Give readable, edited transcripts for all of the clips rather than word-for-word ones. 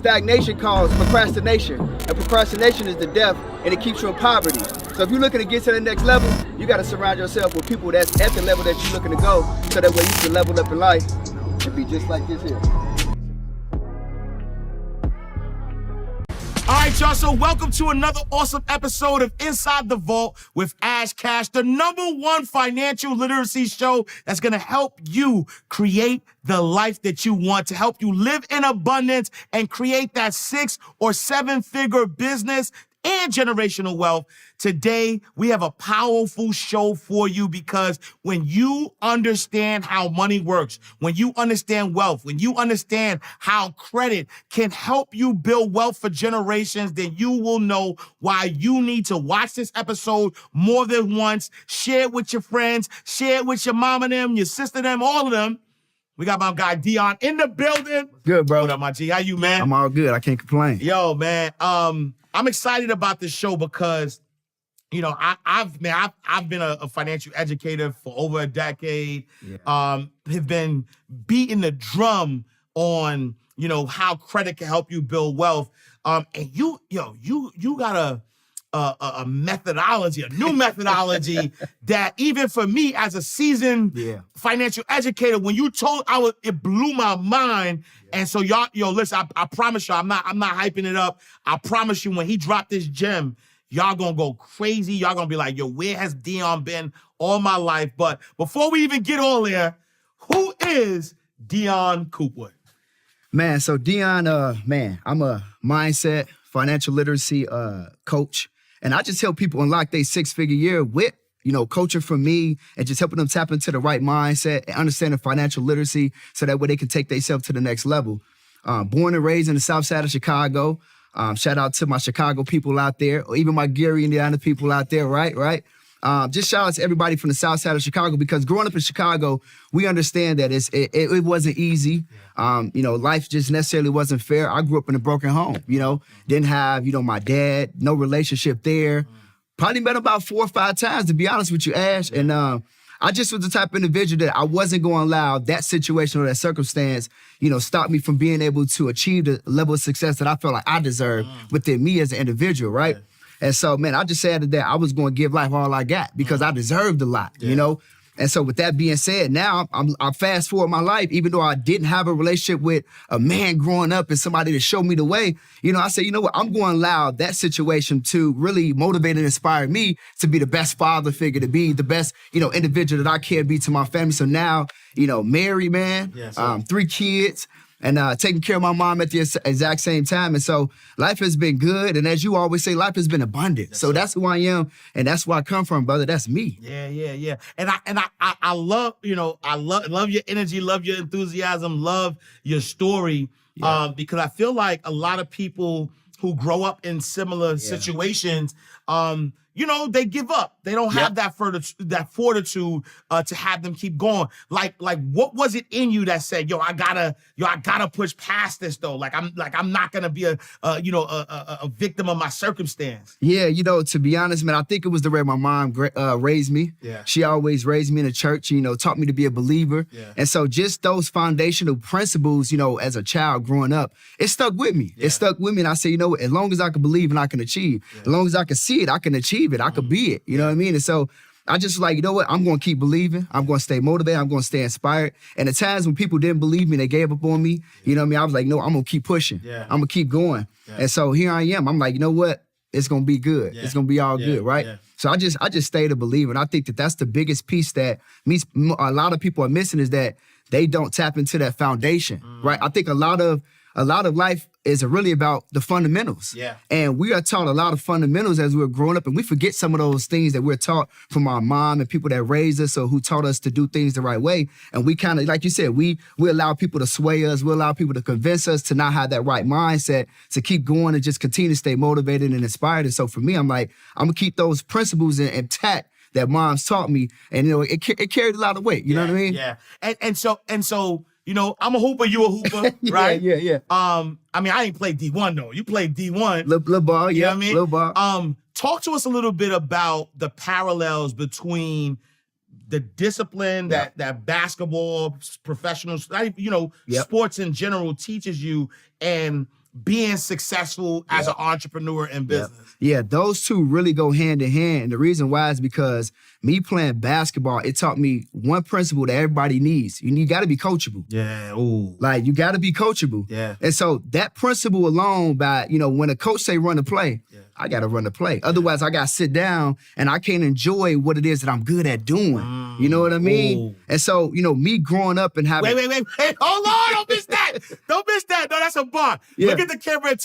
Stagnation causes procrastination, and procrastination is the death, and it keeps you in poverty. So if you're looking to get to the next level, you got to surround yourself with people that's at the level that you're looking to go, so that way you can level up in life and be just like this here. All right, y'all, so welcome to another awesome episode of Inside the Vault with Ash Cash, the #1 financial literacy show that's going to help you create the life that you want, to help you live in abundance and create that 6 or 7 figure business and generational wealth. Today, we have a powerful show for you because when you understand how money works, when you understand wealth, when you understand how credit can help you build wealth for generations, then you will know why you need to watch this episode more than once, share it with your friends, share it with your mom and them, your sister them, all of them. We got my guy Dion in the building. Good, bro. What up, my G? How you, man? I'm all good. I can't complain. Yo, man. I'm excited about this show because, you know, I've been a financial educator for over a decade. Yeah. Have been beating the drum on, you know, how credit can help you build wealth. And you got a methodology, a new methodology that even for me as a seasoned financial educator, when you told it blew my mind. And so y'all, listen, I promise you, I'm not hyping it up. I promise you, when he dropped this gem, y'all gonna go crazy. Y'all gonna be like, yo, where has Dion been all my life? But before we even get on there, who is Dion Coopwood? Man, so Dion, I'm a mindset, financial literacy coach. And I just help people unlock their 6-figure year with, you know, coaching from me and just helping them tap into the right mindset and understanding financial literacy so that way they can take themselves to the next level. Born and raised in the south side of Chicago. Shout out to my Chicago people out there, or even my Gary, Indiana people out there, right? Just shout out to everybody from the south side of Chicago, because growing up in Chicago, we understand that it wasn't easy. You know, life just necessarily wasn't fair. I grew up in a broken home, you know, didn't have, you know, my dad, no relationship there. Probably met about 4 or 5 times, to be honest with you, Ash. And I just was the type of individual that I wasn't going to allow that situation or that circumstance, you know, stop me from being able to achieve the level of success that I felt like I deserved within me as an individual, right? Yeah. And so, man, I just said that I was going to give life all I got because I deserved a lot, you know? And so with that being said, now I fast forward my life, even though I didn't have a relationship with a man growing up and somebody to show me the way, you know, I said, you know what, I'm going to allow that situation to really motivate and inspire me to be the best father figure, to be the best, you know, individual that I can be to my family. So now, you know, married, man, 3 kids, and taking care of my mom at the exact same time. And so life has been good. And as you always say, life has been abundant. So that's who I am. And that's where I come from, brother. That's me. Yeah. And I love, you know, I love your energy, love your enthusiasm, love your story. Because I feel like a lot of people who grow up in similar situations, you know, they give up. They don't have that fortitude to have them keep going. Like, what was it in you that said, I gotta push past this though. I'm not gonna be a victim of my circumstance. Yeah, you know, to be honest, man, I think it was the way my mom raised me. Yeah. She always raised me in the church, you know, taught me to be a believer. Yeah. And so just those foundational principles, you know, as a child growing up, it stuck with me. Yeah. It stuck with me. And I said, you know what, as long as I can believe and I can achieve, as long as I can see it, I can achieve it. I could be it. You know what I mean? And so I just was like, you know what? I'm going to keep believing. I'm going to stay motivated. I'm going to stay inspired. And the times when people didn't believe me, they gave up on me. You know what I mean? I was like, no, I'm going to keep pushing. Yeah. I'm going to keep going. Yeah. And so here I am. I'm like, you know what? It's going to be good. Yeah. It's going to be all good, right? Yeah. So I just stayed a believer. And I think that that's the biggest piece that a lot of people are missing, is that they don't tap into that foundation, right? I think a lot of life is really about the fundamentals. Yeah. And we are taught a lot of fundamentals as we're growing up, and we forget some of those things that we're taught from our mom and people that raised us or who taught us to do things the right way. And we kind of, like you said, we allow people to sway us. We allow people to convince us to not have that right mindset, to keep going and just continue to stay motivated and inspired. And so for me, I'm like, I'm going to keep those principles intact that mom's taught me. And, you know, it carried a lot of weight. You know what I mean? Yeah. And so, you know, I'm a hooper, you a hooper, right? Yeah. I mean, I ain't played D1 though. You played D1. Little ball, you know what I mean? Little ball. Talk to us a little bit about the parallels between the discipline that basketball, professionals, you know, sports in general teaches you, and being successful as an entrepreneur in business. Yeah, those two really go hand in hand. And the reason why is because me playing basketball, it taught me one principle that everybody needs. You got to be coachable. Yeah. Ooh. Like, you got to be coachable. Yeah. And so that principle alone, by, when a coach say run the play, I got to run the play. Otherwise, I got to sit down and I can't enjoy what it is that I'm good at doing. You know what I mean? Ooh. And so, me growing up and having... Wait. Hold on. Don't miss that. Don't miss that. No, that's a bar. Yeah. Look at the camera and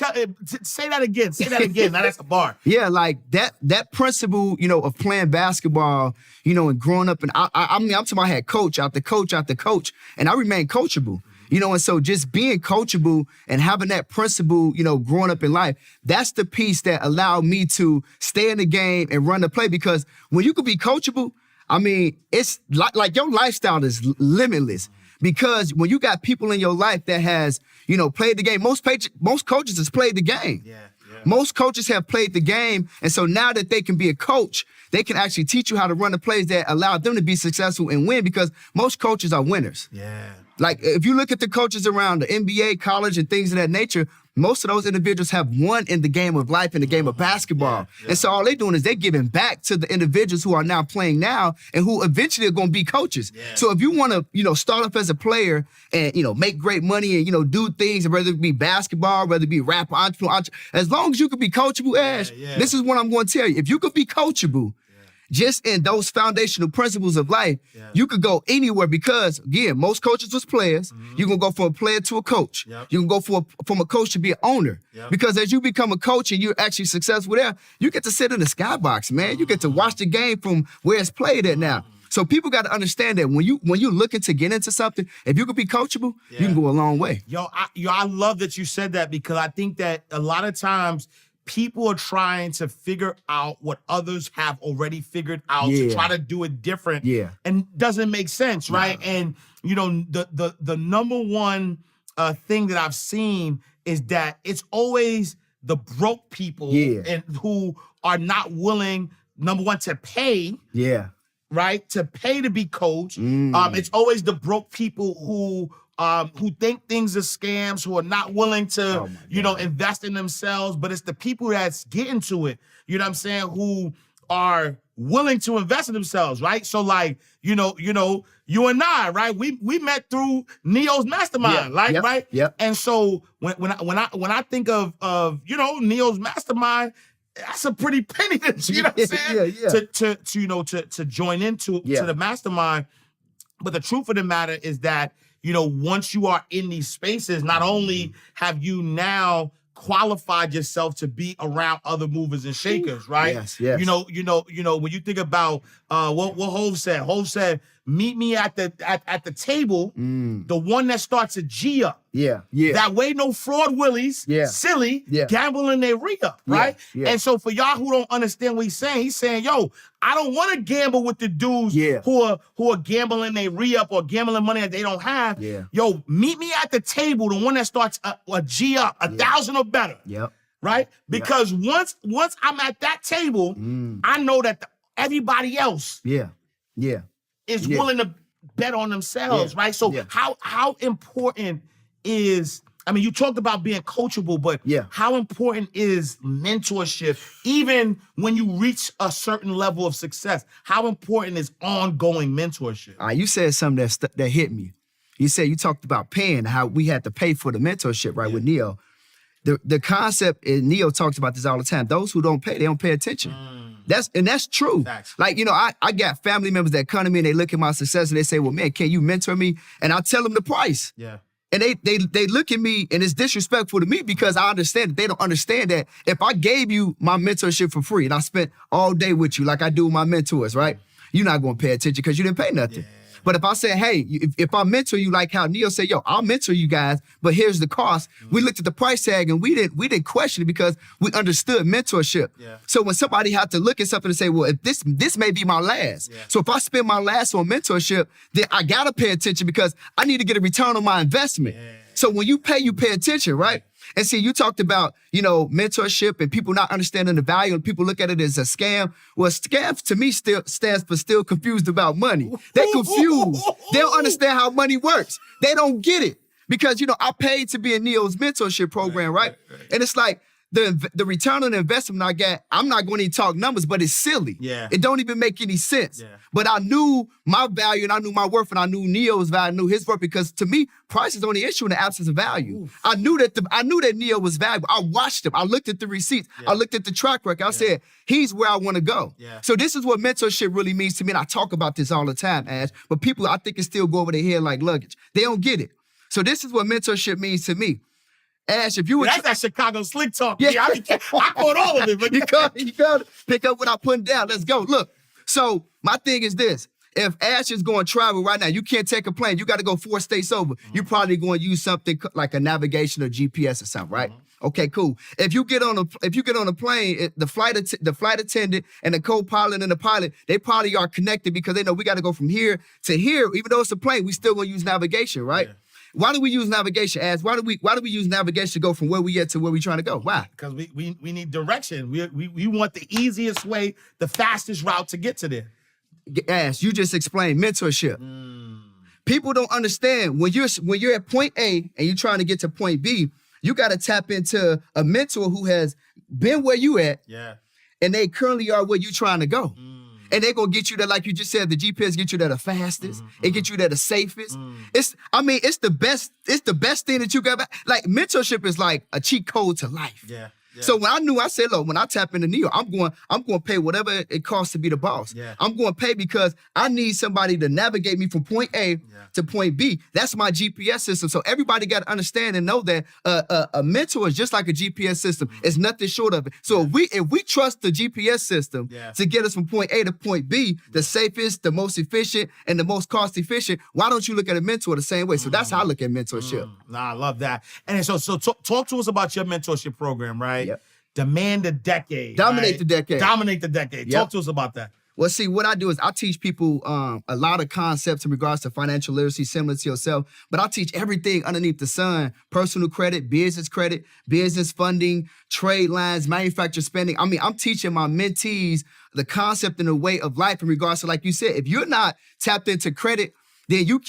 say that again. Say that again. Now that's a bar. Yeah, like that principle, of playing basketball, and growing up. And I'm talking about I had coach after coach after coach, and I remained coachable. And so just being coachable and having that principle, growing up in life, that's the piece that allowed me to stay in the game and run the play. Because when you can be coachable, it's like your lifestyle is limitless. Because when you got people in your life that has, played the game, most coaches has played the game. Yeah. Most coaches have played the game. And so now that they can be a coach, they can actually teach you how to run the plays that allow them to be successful and win, because most coaches are winners. Yeah. Like, if you look at the coaches around the NBA, college, and things of that nature, most of those individuals have won in the game of life, in the game of basketball. Yeah. And so all they're doing is they're giving back to the individuals who are now playing now and who eventually are going to be coaches. Yeah. So if you want to, start off as a player and, make great money and, do things, whether it be basketball, whether it be rap, entrepreneur, as long as you can be coachable, Ash, this is what I'm going to tell you. If you could be coachable, just in those foundational principles of life, you could go anywhere, because, again, most coaches was players. You can go from a player to a coach. You can go from a coach to be an owner. Because as you become a coach and you're actually successful there, you get to sit in the skybox, man. You get to watch the game from where it's played at now. So people got to understand that when you're looking to get into something, if you can be coachable, you can go a long way. I love that you said that, because I think that a lot of times people are trying to figure out what others have already figured out to try to do it different. Yeah. And doesn't make sense, right? And, the number one thing that I've seen is that it's always the broke people and who are not willing, number one, to pay. Yeah. Right? To pay to be coached. It's always the broke people who think things are scams, who are not willing to, invest in themselves. But it's the people that's getting to it, you know what I'm saying, who are willing to invest in themselves, right? So like, you and I, right? We met through Neo's mastermind, right? Yep. And so when I think of Neo's mastermind, that's a pretty penny to, you know what I'm saying? To join into to the mastermind. But the truth of the matter is that, once you are in these spaces, not only have you now qualified yourself to be around other movers and shakers, right? Yes. When you think about what Hov said, meet me at the table, the one that starts a G up. Yeah. That way, no fraud willies, silly, gambling their re-up, right? Yeah. And so for y'all who don't understand what he's saying, yo, I don't want to gamble with the dudes who are gambling their re-up or gambling money that they don't have. Yeah. Yo, meet me at the table, the one that starts a G up, 1,000 or better. Yep. Right? Because once I'm at that table, I know that everybody else is willing to bet on themselves, right? So how important is, you talked about being coachable, but how important is mentorship, even when you reach a certain level of success? How important is ongoing mentorship? You said something that hit me. You talked about paying, how we had to pay for the mentorship, right, with Neo. The concept, and Neo talks about this all the time, those who don't pay, they don't pay attention. That's true. Facts. Like, I got family members that come to me and they look at my success and they say, well, man, can you mentor me? And I tell them the price. Yeah. And they look at me and it's disrespectful to me, because I understand that they don't understand that if I gave you my mentorship for free and I spent all day with you like I do with my mentors, right? You're not going to pay attention because you didn't pay nothing. Yeah. But if I say, hey, if I mentor you like how Neo said, yo, I'll mentor you guys, but here's the cost. We looked at the price tag and we didn't question it because we understood mentorship. Yeah. So when somebody had to look at something and say, well, if this may be my last. Yeah. So if I spend my last on mentorship, then I gotta pay attention because I need to get a return on my investment. Yeah. So when you pay attention, right? And see, you talked about, mentorship and people not understanding the value and people look at it as a scam. Well, scam to me still stands for still confused about money. They're confused. They don't understand how money works. They don't get it. Because, I paid to be in Neo's mentorship program, right? And it's like, the return on the investment I got, I'm not going to talk numbers, but it's silly. Yeah. It don't even make any sense. Yeah. But I knew my value and I knew my worth and I knew Neo's value, I knew his worth, because to me, price is only issue in the absence of value. Oof. I knew that Neo was valuable. I watched him. I looked at the receipts. Yeah. I looked at the track record. I said, he's where I want to go. Yeah. So this is what mentorship really means to me. And I talk about this all the time, Ash. But people, I think, can still go over their head like luggage. They don't get it. So this is what mentorship means to me. Ash, if you were... That's that Chicago slick talk. Yeah. I caught all of it. But you got to pick up what I'm putting down. Let's go. Look, so my thing is this. If Ash is going to travel right now, you can't take a plane. You got to go 4 states over. You're probably going to use something like a navigation or GPS or something, right? Okay, cool. If you get on a plane, the flight attendant and the co-pilot and the pilot, they probably are connected because they know we got to go from here to here. Even though it's a plane, we still going to use navigation, right? Yeah. Why do we use navigation, Ash? Why do we use navigation to go from where we at to where we trying to go? Why? Because we need direction. We want the easiest way, the fastest route to get to there. Ash, you just explained mentorship. People don't understand when you're at point A and you're trying to get to point B, you got to tap into a mentor who has been where you at, and they currently are where you trying to go. And they're gonna get you there, like you just said, the GPS get you there the fastest. It get you there the safest. It's the best thing that you got. Like mentorship is like a cheat code to life. Yeah. So I said, look, when I tap into Neo, I'm going to pay whatever it costs to be the boss. Yeah. I'm going to pay because I need somebody to navigate me from point A to point B. That's my GPS system. So everybody got to understand and know that a mentor is just like a GPS system. It's nothing short of it. So if we trust the GPS system to get us from point A to point B, the safest, the most efficient, and the most cost efficient, why don't you look at a mentor the same way? So that's how I look at mentorship. Nah, I love that. And so talk to us about your mentorship program, right? Yep. Demand the decade. Dominate the decade. Dominate the decade. Talk to us about that. Well, see, what I do is I teach people a lot of concepts in regards to financial literacy, similar to yourself, but I teach everything underneath the sun: personal credit, business funding, trade lines, manufacturer spending. I mean, I'm teaching my mentees the concept and the way of life in regards to, like you said, if you're not tapped into credit, then you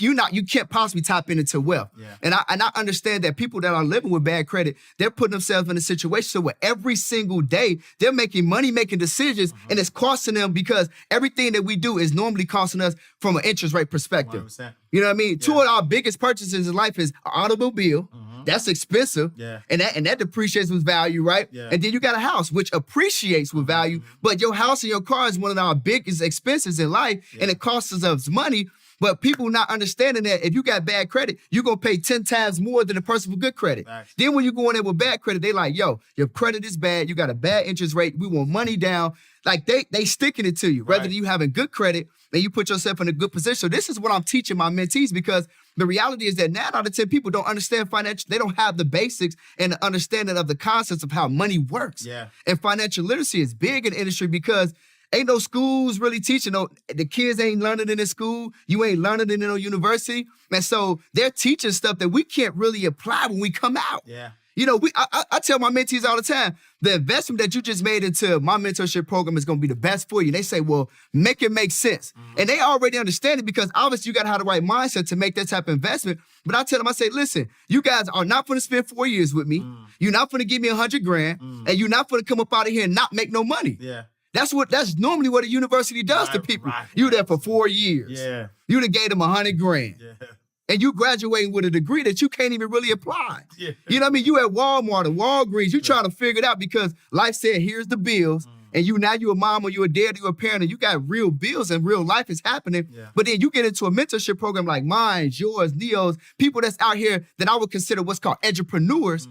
can't possibly tap into wealth. Yeah. And I understand that people that are living with bad credit, they're putting themselves in a situation where every single day they're making money, making decisions, and it's costing them because everything that we do is normally costing us from an interest rate perspective. 100%. You know what I mean? Yeah. 2 of our biggest purchases in life is an automobile. That's expensive. Yeah. And that depreciates with value, right? Yeah. And then you got a house, which appreciates with value, but your house and your car is one of our biggest expenses in life, and it costs us money. But people not understanding that if you got bad credit, you're going to pay 10 times more than a person with good credit. Nice. Then when you go in there with bad credit, they like, yo, your credit is bad. You got a bad interest rate. We want money down. Like they sticking it to you, rather than you having good credit and you put yourself in a good position. So this is what I'm teaching my mentees, because the reality is that 9 out of 10 people don't understand financial. They don't have the basics and the understanding of the concepts of how money works. Yeah. And financial literacy is big in the industry because ain't no schools really teaching. The kids ain't learning in the school. You ain't learning in no university. And so they're teaching stuff that we can't really apply when we come out. Yeah. You know, I tell my mentees all the time, the investment that you just made into my mentorship program is going to be the best for you. And they say, well, make it make sense. And they already understand it because obviously you got to have the right mindset to make that type of investment. But I tell them, I say, listen, you guys are not going to spend 4 years with me. You're not going to give me $100,000 and you're not going to come up out of here and not make no money. Yeah. That's normally what a university does to people. You there for 4 years. Yeah. You done gave them $100,000. Yeah. And you graduating with a degree that you can't even really apply. Yeah. You know what I mean? You at Walmart or Walgreens, you trying to figure it out because life said, here's the bills. And you a mom or you a dad or you a parent and you got real bills and real life is happening. Yeah. But then you get into a mentorship program like mine, yours, Neo's, people that's out here that I would consider what's called entrepreneurs,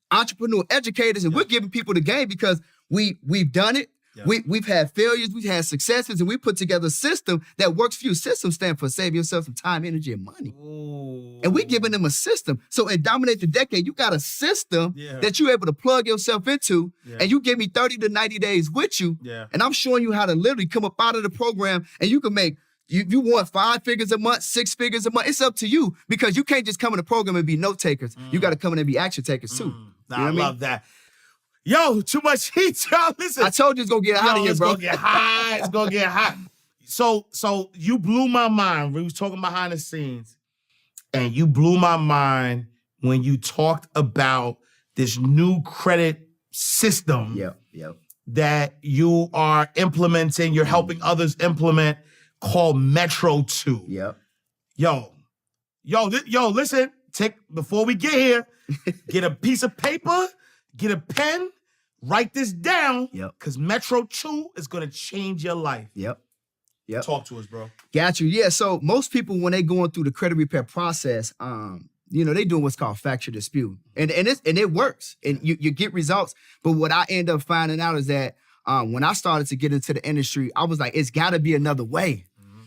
entrepreneur educators. And we're giving people the game because we've done it. Yeah. We've had failures, we've had successes, and we put together a system that works for you. Systems stand for save yourself some time, energy, and money. Ooh. And we're giving them a system. So in Dominate the Decade, you got a system that you're able to plug yourself into, and you give me 30 to 90 days with you, and I'm showing you how to literally come up out of the program, and you can make, you want 5 figures a month, 6 figures a month. It's up to you because you can't just come in the program and be note takers. You got to come in and be action takers too. I love that. Yo, too much heat, y'all. Listen. I told you it's going to get hot in here, bro. It's going to get hot. It's going to get hot. So you blew my mind. We was talking behind the scenes, and you blew my mind when you talked about this new credit system that you are implementing, you're helping others implement, called Metro 2. Yo, listen, before we get here, get a piece of paper, get a pen, write this down, because Metro 2 is going to change your life. Talk to us, bro. Got you. Yeah, so most people, when they going through the credit repair process, they doing what's called factor dispute. And it works. And you get results. But what I end up finding out is that when I started to get into the industry, I was like, it's got to be another way.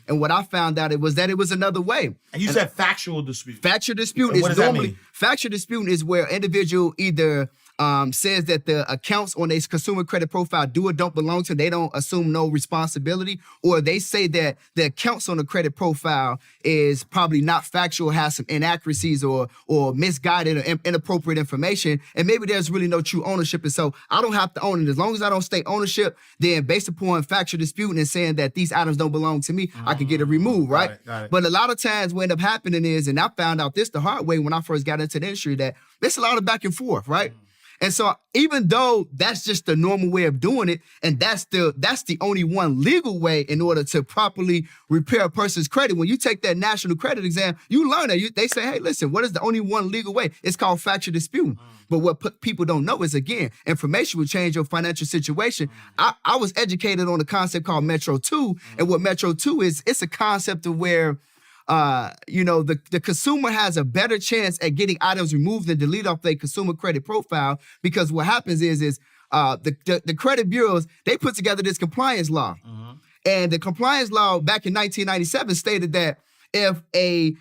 And what I found out it was another way. And you said factual dispute. Factual dispute is normally factual dispute is where an individual either says that the accounts on their consumer credit profile do or don't belong to them. They don't assume no responsibility, or they say that the accounts on the credit profile is probably not factual, has some inaccuracies or misguided or inappropriate information, and maybe there's really no true ownership. And so I don't have to own it. As long as I don't state ownership, then based upon factual dispute and saying that these items don't belong to me, I can get it removed, right? Got it. But a lot of times what end up happening is, and I found out this the hard way when I first got into the industry, that there's a lot of back and forth, right? And so even though that's just the normal way of doing it, and that's the only one legal way in order to properly repair a person's credit, when you take that national credit exam, you learn that. They say, hey, listen, what is the only one legal way? It's called factual dispute. But what people don't know is, again, information will change your financial situation. I was educated on a concept called Metro 2, and what Metro 2 is, it's a concept of where the consumer has a better chance at getting items removed and deleted off their consumer credit profile, because what happens is the credit bureaus, they put together this compliance law. And the compliance law back in 1997 stated that if a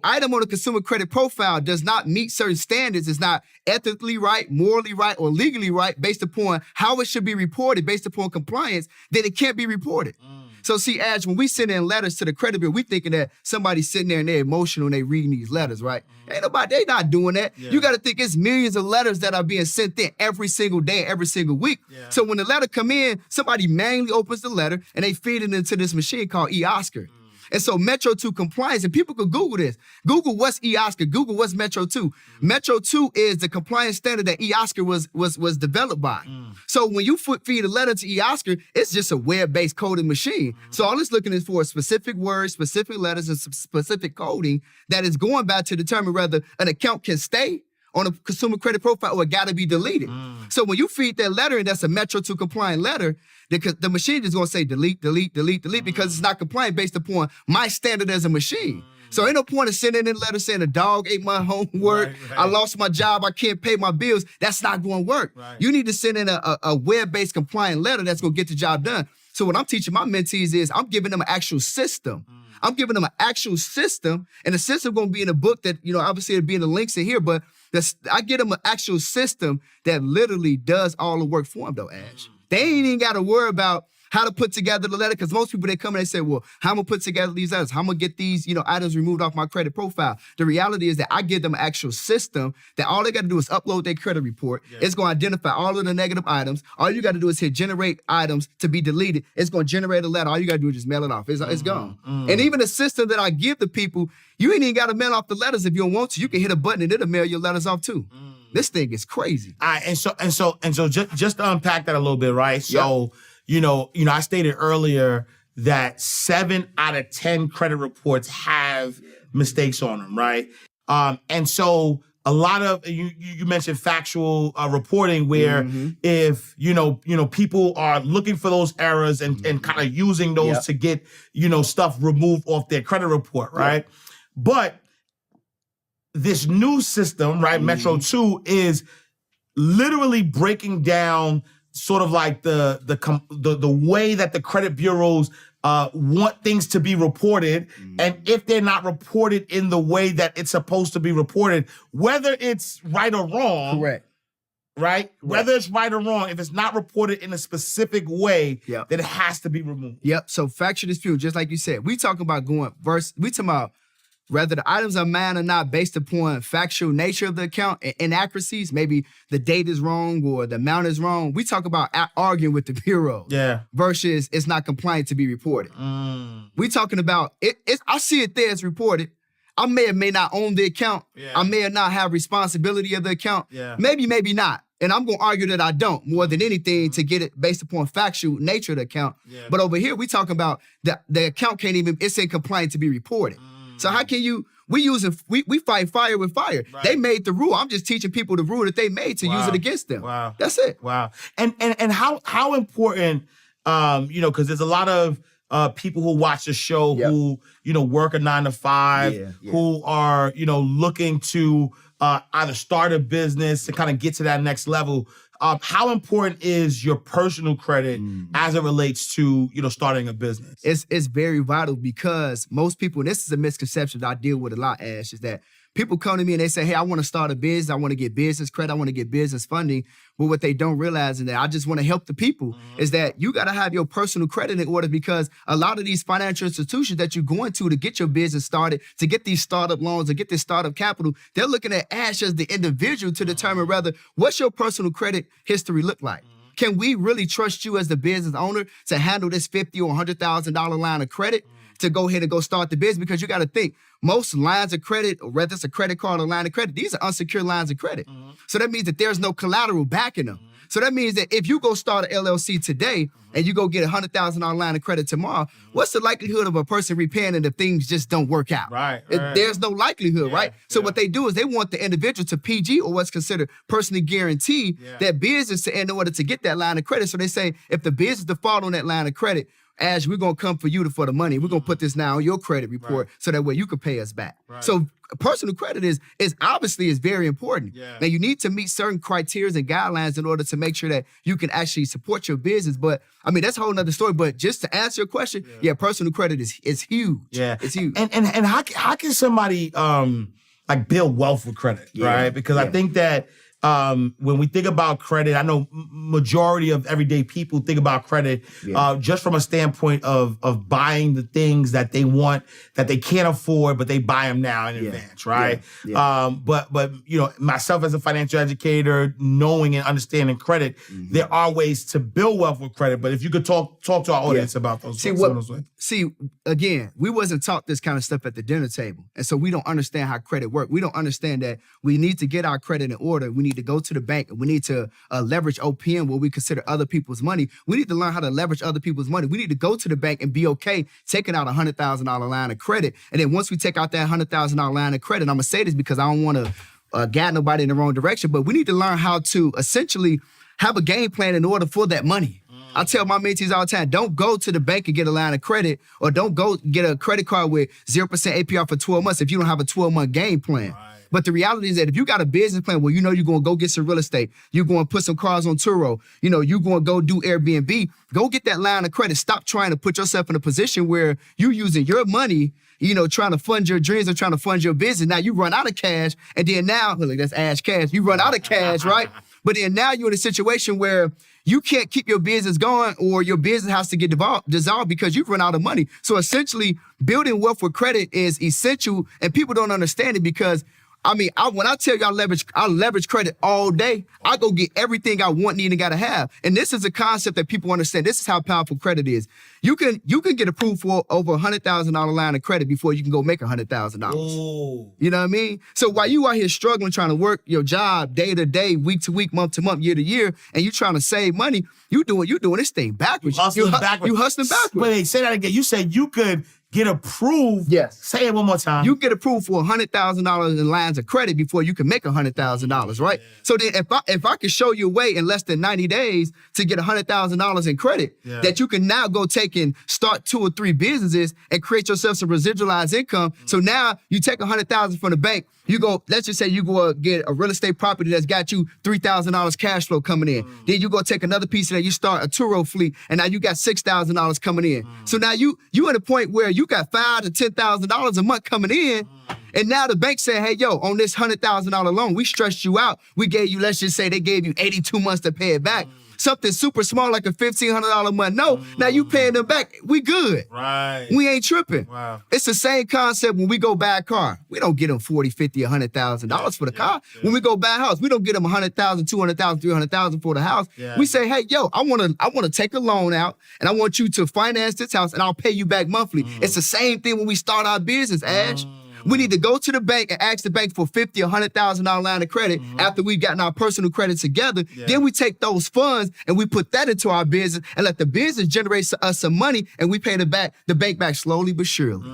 item on a consumer credit profile does not meet certain standards, it's not ethically right, morally right, or legally right based upon how it should be reported, based upon compliance, then it can't be reported. So see, Ash, when we send in letters to the credit bureau, we thinking that somebody's sitting there and they're emotional and they reading these letters, right? They not doing that. You got to think it's millions of letters that are being sent in every single day, every single week. So when the letter come in, somebody manually opens the letter and they feed it into this machine called eOscar. And so Metro 2 compliance, and people could Google this. Google what's eOscar, Google what's Metro 2. Metro 2 is the compliance standard that eOscar was developed by. So when you feed a letter to eOscar, it's just a web-based coding machine. So all it's looking is for specific words, specific letters, and specific coding that is going back to determine whether an account can stay on a consumer credit profile or it got to be deleted. So when you feed that letter and that's a Metro 2 compliant letter, the machine is going to say delete, delete, delete, delete, because it's not compliant based upon my standard as a machine. So ain't no point of sending in a letter saying a dog ate my homework, I lost my job, I can't pay my bills. That's not going to work. You need to send in a web-based compliant letter that's going to get the job done. So what I'm teaching my mentees is I'm giving them an actual system. I'm giving them an actual system, and the system going to be in a book that, obviously it'll be in the links in here, but I get them an actual system that literally does all the work for them, though, Ash. They ain't even got to worry about how to put together the letter, because most people, they come and they say, well, how am I put together these letters? How am I get these, items removed off my credit profile? The reality is that I give them an actual system that all they got to do is upload their credit report. It's going to identify all of the negative items. All you got to do is hit generate items to be deleted. It's going to generate a letter. All you got to do is just mail it off. It's gone. And even the system that I give the people, you ain't even got to mail off the letters if you don't want to. You can hit a button and it'll mail your letters off too. This thing is crazy. All right, and so just to unpack that a little bit, right? So, I stated earlier that 7 out of 10 credit reports have mistakes on them, right? And so a lot of you mentioned factual reporting, where if people are looking for those errors and kind of using those to get stuff removed off their credit report, right? But this new system, right, Metro 2, is literally breaking down sort of like the way that the credit bureaus want things to be reported, and if they're not reported in the way that it's supposed to be reported, whether it's right or wrong, right? Whether it's right or wrong, if it's not reported in a specific way, then it has to be removed. So factual dispute, just like you said, we talking about we talking about whether the items are mine or not based upon factual nature of the account and inaccuracies. Maybe the date is wrong or the amount is wrong. We talk about arguing with the bureau versus it's not compliant to be reported. We talking about, I see it there, it's reported. I may not own the account. Yeah. I may not have responsibility of the account. Yeah. Maybe not. And I'm going to argue that I don't more than anything to get it based upon factual nature of the account. Yeah. But over here, we talking about the account can't even, it's in compliance to be reported. So how can you, we fight fire with fire. Right. They made the rule. I'm just teaching people the rule that they made to use it against them. Wow. That's it. Wow. And how important, because there's a lot of people who watch the show who, work a 9 to 5, who are, looking to either start a business to kind of get to that next level. How important is your personal credit as it relates to, starting a business? It's very vital because most people, and this is a misconception that I deal with a lot, Ash, is that people come to me and they say, hey, I want to start a business. I want to get business credit. I want to get business funding. But what they don't realize is that I just want to help the people is that you got to have your personal credit in order because a lot of these financial institutions that you're going to get your business started, to get these startup loans, to get this startup capital, they're looking at Ash as the individual to determine whether what's your personal credit history look like. Can we really trust you as the business owner to handle this $50,000 or $100,000 line of credit to go ahead and go start the business? Because you got to think, most lines of credit, or whether it's a credit card or line of credit, these are unsecured lines of credit. So that means that there's no collateral backing them. So that means that if you go start an LLC today and you go get a $100,000 line of credit tomorrow, what's the likelihood of a person repaying it if things just don't work out? Right. There's no likelihood, right? So what they do is they want the individual to PG, or what's considered personally guarantee that business in order to get that line of credit. So they say if the business default on that line of credit, Ash, we're going to come for you for the money. We're going to put this now on your credit report so that way you can pay us back. So personal credit is obviously very important. Now, you need to meet certain criteria and guidelines in order to make sure that you can actually support your business. But, I mean, that's a whole nother story. But just to answer your question, personal credit is huge. Yeah. It's huge. And how can somebody, build wealth with credit, right? Because I think that when we think about credit, I know majority of everyday people think about credit just from a standpoint of buying the things that they want, that they can't afford, but they buy them now in advance, right? But myself as a financial educator, knowing and understanding credit, there are ways to build wealth with credit. But if you could talk to our audience about those. See, again, we wasn't taught this kind of stuff at the dinner table. And so we don't understand how credit works. We don't understand that we need to get our credit in order. We need to go to the bank and we need to leverage OPM, what we consider other people's money. We need to learn how to leverage other people's money. We need to go to the bank and be okay taking out a $100,000 line of credit. And then once we take out that $100,000 line of credit, I'm going to say this because I don't want to guide nobody in the wrong direction, but we need to learn how to essentially have a game plan in order for that money. I tell my mentees all the time, don't go to the bank and get a line of credit, or don't go get a credit card with 0% APR for 12 months if you don't have a 12-month game plan. Right. But the reality is that if you got a business plan where you know you're going to go get some real estate, you're going to put some cars on Turo, you're going to go do Airbnb, go get that line of credit. Stop trying to put yourself in a position where you're using your money, trying to fund your dreams or trying to fund your business. Now you run out of cash, and then now, look, that's Ash cash. You run out of cash, right? But then now you're in a situation where you can't keep your business going, or your business has to get dissolved because you've run out of money. So essentially, building wealth with credit is essential, and people don't understand it because, when I tell you I leverage credit all day, I go get everything I want, need, and gotta have. And this is a concept that people understand. This is how powerful credit is. You can get approved for over $100,000 line of credit before you can go make $100,000. You know what I mean? So while you out here struggling, trying to work your job day to day, week to week, month to month, year to year, and you trying to save money, you doing this thing backwards. You hustling backwards. Wait, say that again. You said you could get approved. Yes. Say it one more time. You get approved for $100,000 in lines of credit before you can make $100,000, right? Yeah. So then if I could show you a way in less than 90 days to get $100,000 in credit, that you can now go take and start 2 or 3 businesses and create yourself some residualized income. So now you take $100,000 from the bank, you go, let's just say you go get a real estate property that's got you $3,000 cash flow coming in. Then you go take another piece of that, you start a Turo fleet, and now you got $6,000 coming in. So now you at a point where you got $5,000 to $10,000 a month coming in, and now the bank said, hey, yo, on this $100,000 loan, we stretched you out. We gave you, let's just say they gave you 82 months to pay it back. Something super small like a $1,500 a month. No, now you paying them back. We good. Right. We ain't tripping. Wow. It's the same concept when we go buy a car. We don't get them $40,000, $50,000, $100,000 for the car. When we go buy a house, we don't get them $100,000, $200,000, $300,000 for the house. We say, hey, yo, I want to take a loan out, and I want you to finance this house, and I'll pay you back monthly. It's the same thing when we start our business, Ash. We need to go to the bank and ask the bank for $50,000 or $100,000 line of credit after we've gotten our personal credit together. Then we take those funds and we put that into our business and let the business generate us some money, and we pay the bank back slowly but surely.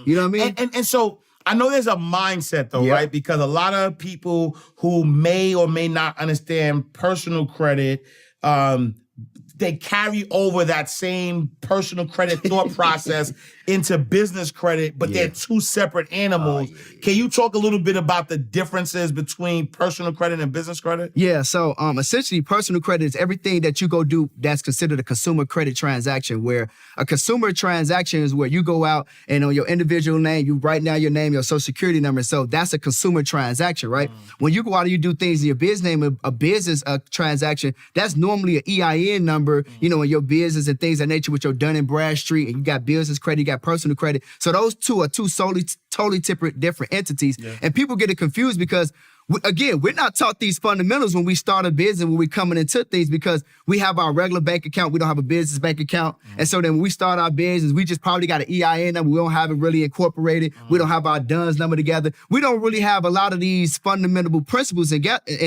You know what I mean? And so I know there's a mindset though, right? Because a lot of people who may or may not understand personal credit, they carry over that same personal credit thought process into business credit, but they're two separate animals. Can you talk a little bit about the differences between personal credit and business credit? Yeah, so essentially personal credit is everything that you go do that's considered a consumer credit transaction, where a consumer transaction is where you go out and on your individual name, you write down your name, your social security number. So that's a consumer transaction, right? When you go out and you do things in your business name, a business transaction, that's normally an EIN number, you know, in your business and things of that nature with your Dun & Bradstreet, and you got business credit, you got personal credit. So those two are totally different entities. And people get it confused because, again, we're not taught these fundamentals when we start a business, when we're coming into things, because we have our regular bank account. We don't have a business bank account. And so then when we start our business, we just probably got an EIN number. We don't have it really incorporated. We don't have our DUNS number together. We don't really have a lot of these fundamental principles in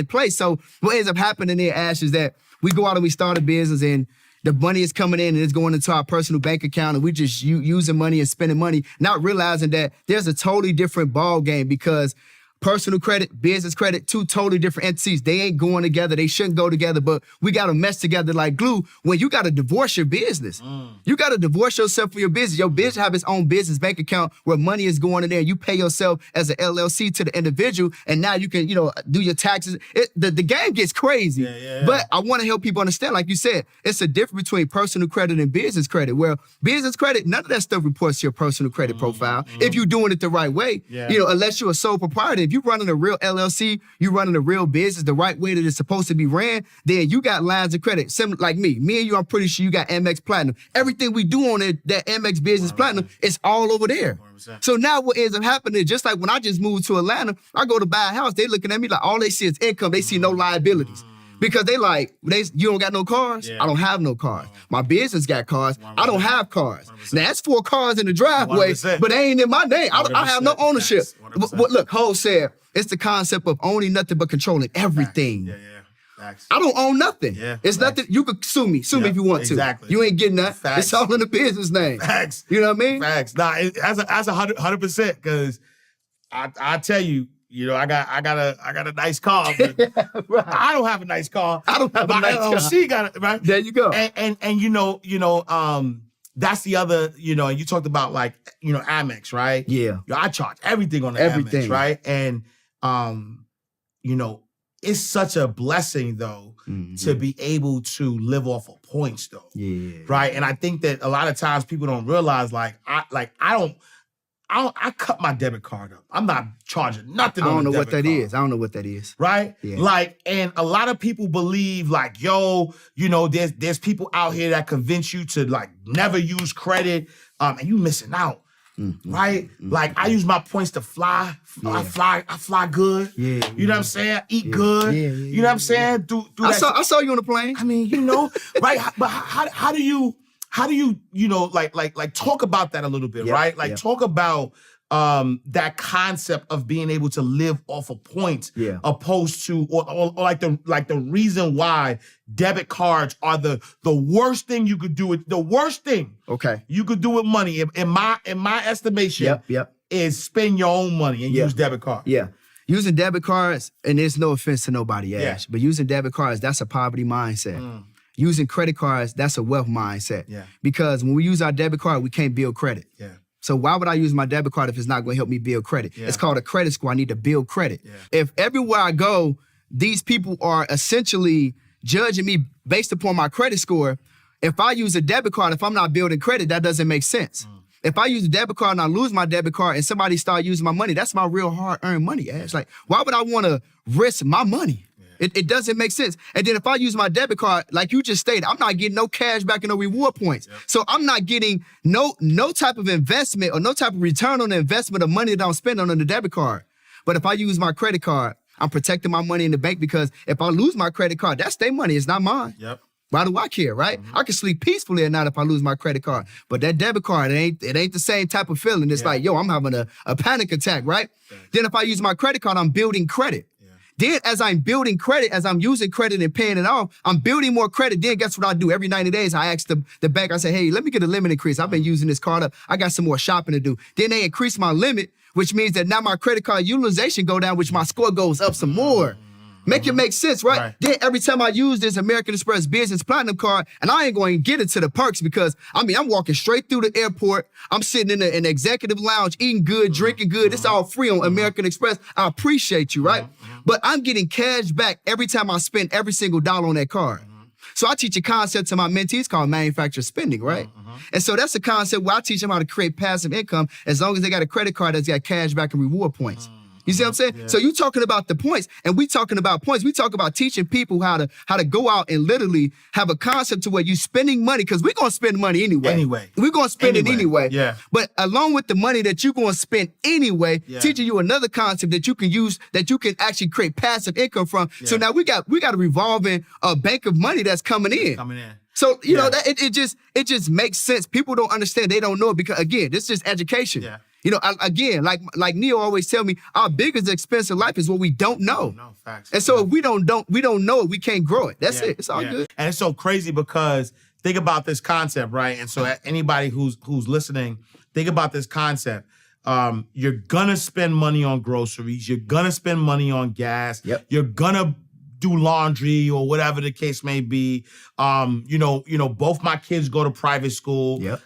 place. So what ends up happening there, Ash, is that we go out and we start a business and the money is coming in and it's going into our personal bank account, and we just using money and spending money, not realizing that there's a totally different ball game, because personal credit, business credit, two totally different entities. They ain't going together. They shouldn't go together, but we got to mesh together like glue when you got to divorce your business. You got to divorce yourself from your business. Your business have its own business bank account where money is going in there. You pay yourself as an LLC to the individual, and now you can, do your taxes. The game gets crazy. But I want to help people understand, like you said, it's a difference between personal credit and business credit, where business credit, none of that stuff reports to your personal credit profile if you're doing it the right way. Unless you're a sole proprietor. If you're running a real LLC, you're running a real business the right way that it's supposed to be ran, then you got lines of credit. Similar like me and you, I'm pretty sure you got Amex Platinum. Everything we do on it, that Amex Business 100%. Platinum, it's all over there. 100%. So now what ends up happening is, just like when I just moved to Atlanta, I go to buy a house, they looking at me like all they see is income. They see no liabilities. Because they like, you don't got no cars? I don't have no cars. My business got cars. 100%. I don't have cars. 100%. Now, that's 4 cars in the driveway, 100%. But they ain't in my name. I have no ownership. Look, Ho said, it's the concept of owning nothing but controlling everything. Facts. I don't own nothing. It's nothing. You could sue me. Sue me if you want to. Exactly. You ain't getting that. Facts. It's all in the business name. Facts. You know what I mean? Facts. Nah, that's 100%. Because I tell you, I got a nice car. But right. I don't have a nice car. I don't have a nice car. She got it, right? There you go. And that's the other, and you talked about Amex, right? Yeah. I charge everything on the Amex, right? And it's such a blessing though to be able to live off of points though. Yeah. Right. And I think that a lot of times people don't realize I cut my debit card up. I'm not charging nothing on the debit card. I don't know what that is. Right? Yeah. And a lot of people believe there's people out here that convince you to never use credit, and you missing out. Right? I use my points to fly. I fly good. You know what I'm saying? Eat good. You know what I'm saying? I saw you on the plane. I mean, right? But how do you talk about that a little bit, right? Talk about that concept of being able to live off of points, opposed to or the reason why debit cards are the worst thing you could do with the worst thing. Okay. You could do with money in my estimation. Is spend your own money and use debit cards. Yeah. Using debit cards, and there's no offense to nobody, Ash, but using debit cards, that's a poverty mindset. Using credit cards, that's a wealth mindset. Because when we use our debit card, we can't build credit. So why would I use my debit card if it's not going to help me build credit? It's called a credit score. I need to build credit. If everywhere I go, these people are essentially judging me based upon my credit score, if I use a debit card, if I'm not building credit, that doesn't make sense. If I use a debit card and I lose my debit card and somebody start using my money, that's my real hard-earned money, Ash. Why would I want to risk my money? It doesn't make sense. And then if I use my debit card, like you just stated, I'm not getting no cash back and no reward points. So I'm not getting no type of investment or no type of return on the investment of money that I'm spending on the debit card. But if I use my credit card, I'm protecting my money in the bank, because if I lose my credit card, that's their money. It's not mine. Why do I care, right? I can sleep peacefully at night if I lose my credit card. But that debit card, it ain't the same type of feeling. It's like, yo, I'm having a panic attack, right? Then if I use my credit card, I'm building credit. Then as I'm building credit, as I'm using credit and paying it off, I'm building more credit. Then guess what I do? Every 90 days, I ask the bank, I say, hey, let me get a limit increase. I've been using this card up. I got some more shopping to do. Then they increase my limit, which means that now my credit card utilization go down, which my score goes up some more. Make it make sense, right? Then every time I use this American Express Business Platinum card, and I ain't going to get into the perks because, I'm walking straight through the airport. I'm sitting in an executive lounge, eating good, drinking good. It's all free on American Express. I appreciate you, right? But I'm getting cash back every time I spend every single dollar on that card. So I teach a concept to my mentees called manufactured spending, right? And so that's a concept where I teach them how to create passive income as long as they got a credit card that's got cash back and reward points. You see what I'm saying? So you talking about the points, and we talking about points. We talk about teaching people how to go out and literally have a concept to where you spending money, because we're gonna spend money anyway. We're gonna spend it anyway. But along with the money that you're gonna spend anyway, teaching you another concept that you can use, that you can actually create passive income from. So now we got a revolving bank of money that's coming in. So you know that it just makes sense. People don't understand. They don't know it because again, this is just education. You know, again, like Neil always tell me, our biggest expense in life is what we don't know. No, facts. And so if we don't know it, we can't grow it. That's it. It's all good. And it's so crazy because think about this concept, right? And so anybody who's listening, think about this concept. You're gonna spend money on groceries. You're gonna spend money on gas. You're gonna do laundry or whatever the case may be. You know, both my kids go to private school.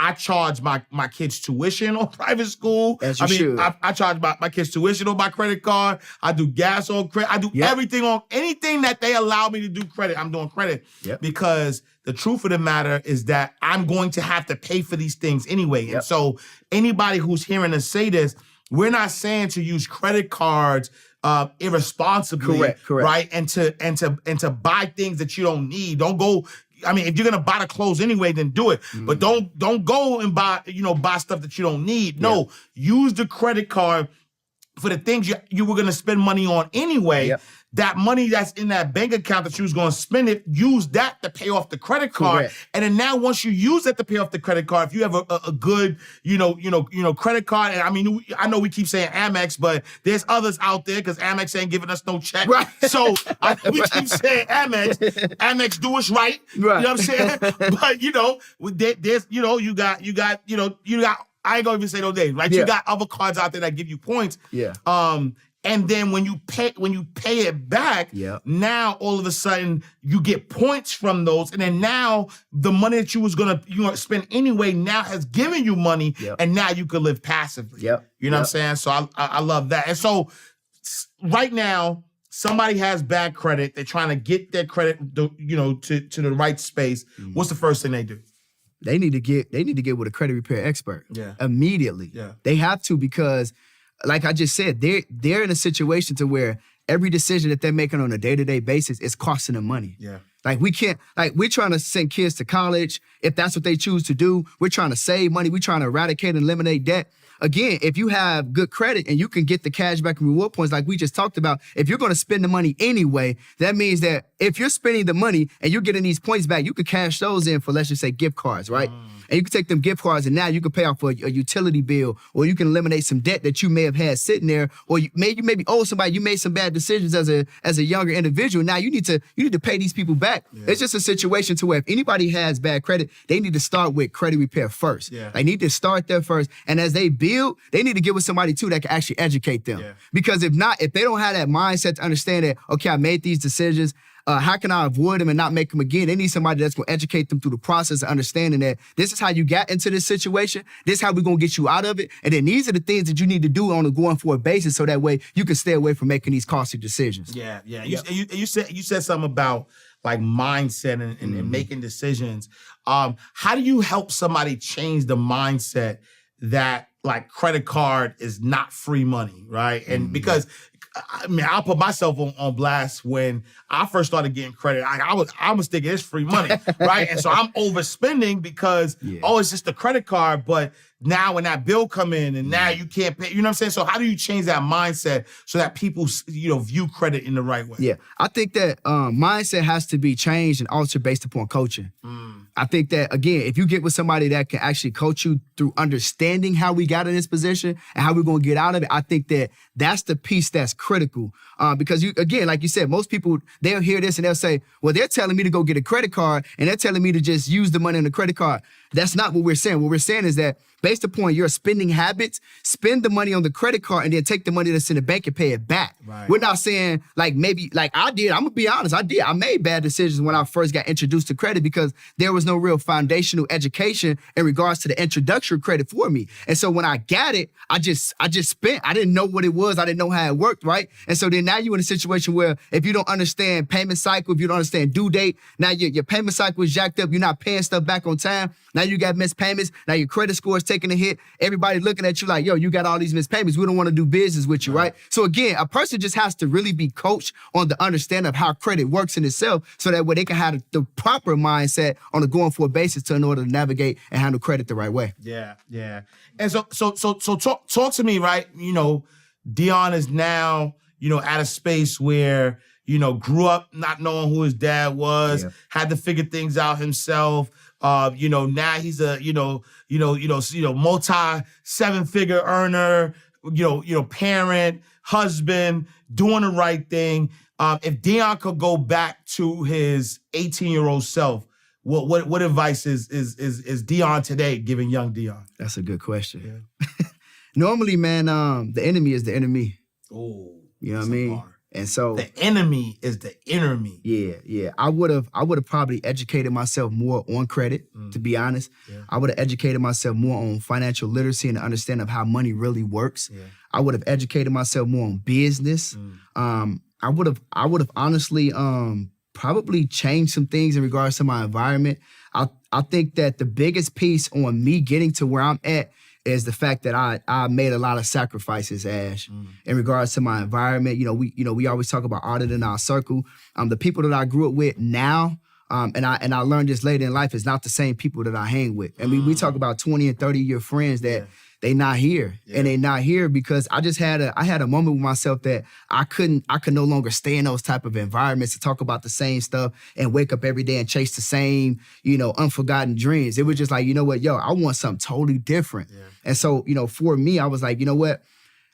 I charge my kids' tuition on private school. As you should. I charge my kids' tuition on my credit card. I do gas on credit. I do everything on anything that they allow me to do credit. I'm doing credit because the truth of the matter is that I'm going to have to pay for these things anyway. And so anybody who's hearing us say this, we're not saying to use credit cards irresponsibly, right? And to buy things that you don't need. Don't go. I mean, if you're gonna buy the clothes anyway, then do it. But don't go and buy stuff that you don't need. No, use the credit card for the things you were gonna spend money on anyway. That money that's in that bank account that you was gonna spend it, use that to pay off the credit card. And then now once you use that to pay off the credit card, if you have a good, credit card, and I mean, I know we keep saying Amex, but there's others out there because Amex ain't giving us no check. So we keep saying Amex. Amex do us right. You know what I'm saying? But there's you got I ain't gonna even say no names, right? You got other cards out there that give you points. And then when you pay it back, now all of a sudden you get points from those, and then now the money that you gonna spend anyway now has given you money, and now you can live passively. You know what I'm saying? So I love that. And so right now, somebody has bad credit. They're trying to get their credit, to the right space. What's the first thing they do? They need to get with a credit repair expert immediately. They have to, because like I just said, they're in a situation to where every decision that they're making on a day-to-day basis is costing them money. Like we're trying to send kids to college if that's what they choose to do. We're trying to save money. We're trying to eradicate and eliminate debt. Again, if you have good credit and you can get the cash back and reward points like we just talked about, if you're going to spend the money anyway, that means that if you're spending the money and you're getting these points back, you could cash those in for, let's just say, gift cards, right? And you can take them gift cards and now you can pay off a utility bill, or you can eliminate some debt that you may have had sitting there, or you maybe owe somebody. You made some bad decisions as a younger individual. Now you need to pay these people back. It's just a situation to where if anybody has bad credit, they need to start with credit repair first. They need to start there first. And as they build, they need to get with somebody too that can actually educate them. Because if they don't have that mindset to understand that, okay, I made these decisions, how can I avoid them and not make them again? They need somebody that's going to educate them through the process of understanding that this is how you got into this situation. This is how we're going to get you out of it. And then these are the things that you need to do on a going forward basis so that way you can stay away from making these costly decisions. You said something about like mindset and making decisions. How do you help somebody change the mindset that like credit card is not free money, right? And because I mean, I'll put myself on blast when I first started getting credit. I was thinking it's free money, right? And so I'm overspending because, it's just a credit card. But now when that bill come in and now you can't pay, you know what I'm saying? So how do you change that mindset so that people, view credit in the right way? Yeah, I think that mindset has to be changed and altered based upon coaching. I think that, again, if you get with somebody that can actually coach you through understanding how we got in this position and how we're going to get out of it, I think that that's the piece that's critical. Because, again, like you said, most people, they'll hear this and they'll say, well, they're telling me to go get a credit card and they're telling me to just use the money on the credit card. That's not what we're saying. What we're saying is that based upon your spending habits, spend the money on the credit card and then take the money that's in the bank and pay it back. Right. We're not saying maybe I did. I'm going to be honest. I did. I made bad decisions when I first got introduced to credit because there was no real foundational education in regards to the introductory credit for me. And so when I got it, I just spent. I didn't know what it was. I didn't know how it worked, right? And so then now you're in a situation where if you don't understand payment cycle, if you don't understand due date, now your payment cycle is jacked up. You're not paying stuff back on time. Now you got missed payments. Now your credit score is taking a hit. Everybody looking at you like, yo, you got all these missed payments. We don't want to do business with you, right? So again, a person just has to really be coached on the understanding of how credit works in itself so that way they can have the proper mindset on a going forward basis in order to navigate and handle credit the right way. Yeah. And so talk to me, right? Dion is now, at a space where, grew up not knowing who his dad was, had to figure things out himself. Now he's a, multi 7-figure earner, parent, husband, doing the right thing. If Dion could go back to his 18-year-old self, what advice is Dion today giving young Dion? That's a good question. Yeah. Normally, man, the enemy is the enemy. Oh, you know what I mean? Bar. And so the enemy is the inner me. Yeah. I would have probably educated myself more on credit, to be honest. Yeah. I would have educated myself more on financial literacy and the understanding of how money really works. Yeah. I would have educated myself more on business. I would have honestly probably changed some things in regards to my environment. I think that the biggest piece on me getting to where I'm at is the fact that I made a lot of sacrifices, Ash, in regards to my environment. We always talk about auditing our circle. The people that I grew up with now, and I learned this later in life, is not the same people that I hang with. I mean, we talk about 20 and 30-year friends that they not here. And they not here because I had a moment with myself that I could no longer stay in those type of environments to talk about the same stuff and wake up every day and chase the same, unforgotten dreams. It was just like, I want something totally different. Yeah. And so, for me, I was like, you know what?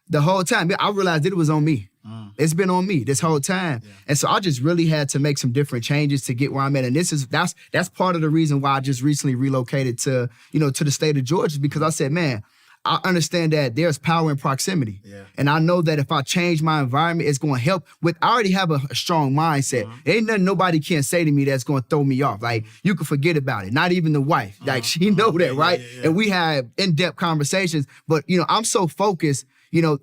The whole time, I realized it was on me. It's been on me this whole time. Yeah. And so I just really had to make some different changes to get where I'm at. And that's part of the reason why I just recently relocated to the state of Georgia, because I said, man, I understand that there's power in proximity. Yeah. And I know that if I change my environment, it's going to help with, I already have a strong mindset. Ain't nothing nobody can say to me that's going to throw me off. Like, you can forget about it. Not even the wife. Like, she know that, right? Yeah. And we have in-depth conversations. But, I'm so focused,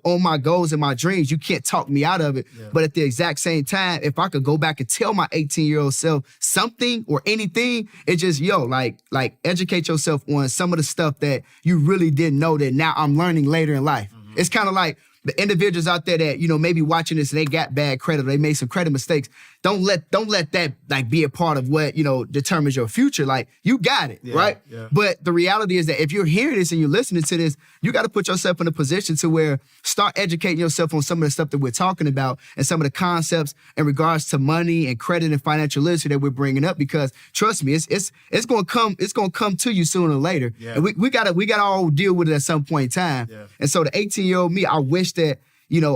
on my goals and my dreams. You can't talk me out of it. Yeah. But at the exact same time, if I could go back and tell my 18-year-old self something or anything, it's just, like educate yourself on some of the stuff that you really didn't know that now I'm learning later in life. It's kind of like the individuals out there that, maybe watching this and they got bad credit or they made some credit mistakes. Don't let that like be a part of what, determines your future. Like, you got it, right? Yeah. But the reality is that if you're hearing this and you're listening to this, you got to put yourself in a position to where start educating yourself on some of the stuff that we're talking about and some of the concepts in regards to money and credit and financial literacy that we're bringing up, because trust me, it's going to come to you sooner or later. Yeah. And we got to all deal with it at some point in time. Yeah. And so the 18-year-old me, I wish that,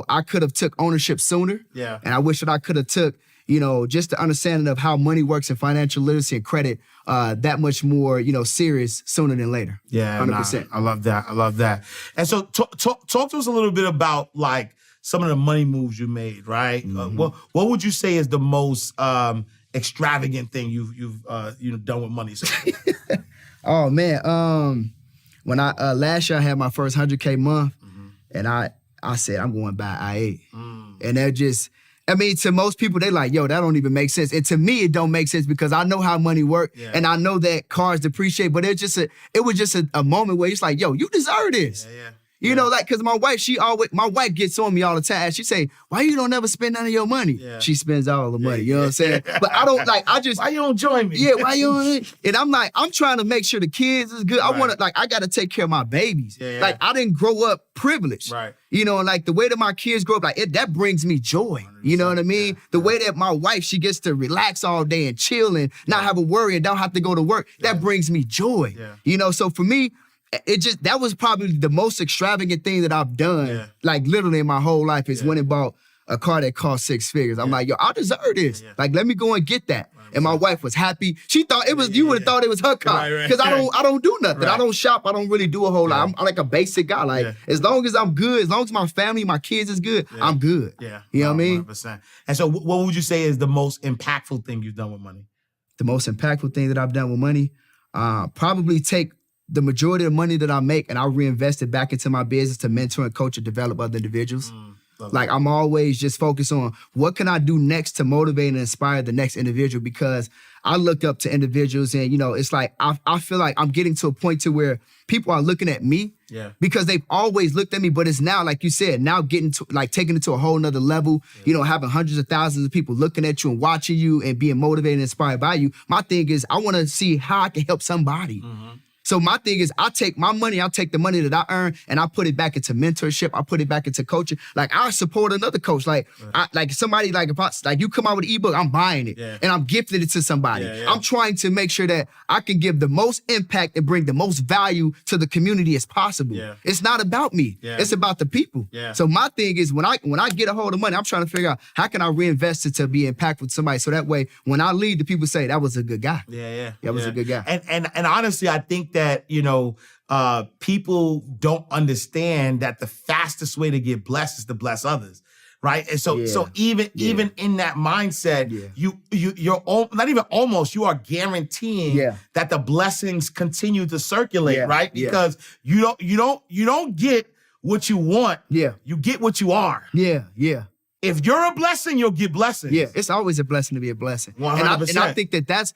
I could have took ownership sooner. Yeah. And I wish that I could have took, just the understanding of how money works and financial literacy and credit that much more, serious sooner than later. Yeah, 100%. I love that. And so talk to us a little bit about like some of the money moves you made, right? What would you say is the most extravagant thing you've done with money? So? Oh man, when I last year I had my first 100K month, and I said I'm going to buy I-8, and that just. I mean, to most people, they like, yo, that don't even make sense. And to me, it don't make sense because I know how money works, and I know that cars depreciate. But it was just a moment where it's like, yo, you deserve this. You know, like, cause my wife gets on me all the time. She say, why you don't ever spend none of your money? Yeah. She spends all the money, you know what I'm saying? But I don't why you don't join me? Yeah, why you don't? And I'm like, I'm trying to make sure the kids is good. I want to, I got to take care of my babies. Yeah. Like, I didn't grow up privileged. Right. You know, and like the way that my kids grow up, that brings me joy. You know what I mean? The way that my wife, she gets to relax all day and chill and not have a worry and don't have to go to work, that brings me joy. Yeah. You know, so for me, that was probably the most extravagant thing that I've done, like literally in my whole life, is when I bought a car that cost 6 figures. I'm like, yo, I deserve this. Like, let me go and get that. And my wife was happy. She thought it was, you would have thought it was her car. Because I don't do nothing. I don't shop. I don't really do a whole lot. I'm like a basic guy. Like, as long as I'm good, as long as my family, my kids is good, I'm good. Yeah. You know what I mean? 100%. And so what would you say is the most impactful thing you've done with money? The most impactful thing that I've done with money, probably take the majority of the money that I make and I reinvest it back into my business to mentor and coach and develop other individuals. Like, I'm always just focused on what can I do next to motivate and inspire the next individual, because I look up to individuals and, you know, it's like, I feel like I'm getting to a point to where people are looking at me because they've always looked at me, but it's now, like you said, now getting to, like, taking it to a whole nother level, you know, having hundreds of thousands of people looking at you and watching you and being motivated and inspired by you. My thing is, I want to see how I can help somebody. So my thing is, I take my money, I'll take the money that I earn and I put it back into mentorship. I put it back into coaching. Like, I support another coach. Like, like somebody, like, if you come out with an ebook, I'm buying it and I'm gifting it to somebody. I'm trying to make sure that I can give the most impact and bring the most value to the community as possible. It's not about me. It's about the people. So my thing is, when I get a hold of money, I'm trying to figure out how can I reinvest it to be impactful to somebody, so that way when I leave, the people say, that was a good guy. That was a good guy. And honestly, I think that, you know, people don't understand that the fastest way to get blessed is to bless others, right? And so even in that mindset, you're not even almost, you are guaranteeing that the blessings continue to circulate, right? Because you don't get what you want, you get what you are. If you're a blessing, you'll get blessings. It's always a blessing to be a blessing. 100%. And I think that's,